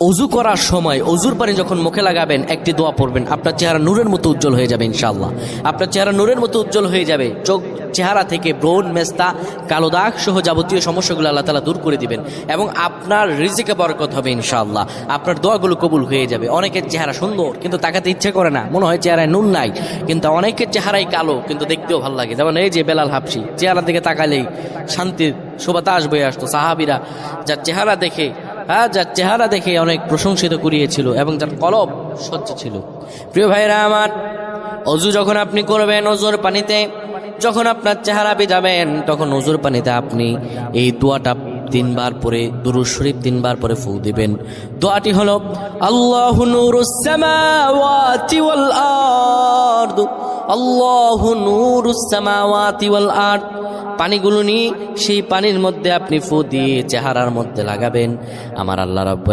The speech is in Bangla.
অজু করার সময় অজুর পানি যখন মুখে লাগাবেন একটি দোয়া পড়বেন, আপনার চেহারা নূরের মতো উজ্জ্বল হয়ে যাবে ইনশাআল্লাহ। আপনার চেহারা নূরের মতো উজ্জ্বল হয়ে যাবে, চোখ চেহারা থেকে ব্রণ, মেস্তা, কালো দাগ সহ যাবতীয় সমস্যাগুলো আল্লাহ তাআলা দূর করে দিবেন এবং আপনার রিজিকে বরকত হবে ইনশাআল্লাহ। আপনার দোয়াগুলো কবুল হয়ে যাবে। অনেকের চেহারা সুন্দর কিন্তু তাকাতে ইচ্ছে করে না, মনে হয় চেহারায় নুন নাই, কিন্তু অনেকের চেহারাই কালো কিন্তু দেখতেও ভালো লাগে। যেমন এই যে বেলাল হাবশি, চেহারা দিকে তাকালেই শান্তির সুবাতাস বয়ে আসতো। সাহাবীরা যার চেহারা দেখে অনেক প্রশংসিত করিয়েছিল এবং যার কলব স্বচ্ছ ছিল। প্রিয় ভাইরা আমার, অজু যখন আপনি করবেন, অজুর পানিতে যখন আপনার চেহারা ভিজাবেন, তখন অজুর পানিতে আপনি এই দোয়াটা 3 বার পরে, দুরূদ শরীফ 3 বার পরে ফু দিবেন। দোয়াটি হলো আল্লাহু নূরুস সামাওয়াতি ওয়াল আরদ, আল্লাহু নূরুস সামাওয়াতি ওয়াল আরদ। পানিগুলো নিয়ে সেই পানির মধ্যে আপনি ফু দিয়ে চেহারার মধ্যে লাগাবেন। আমার আল্লাহ রাব্বুল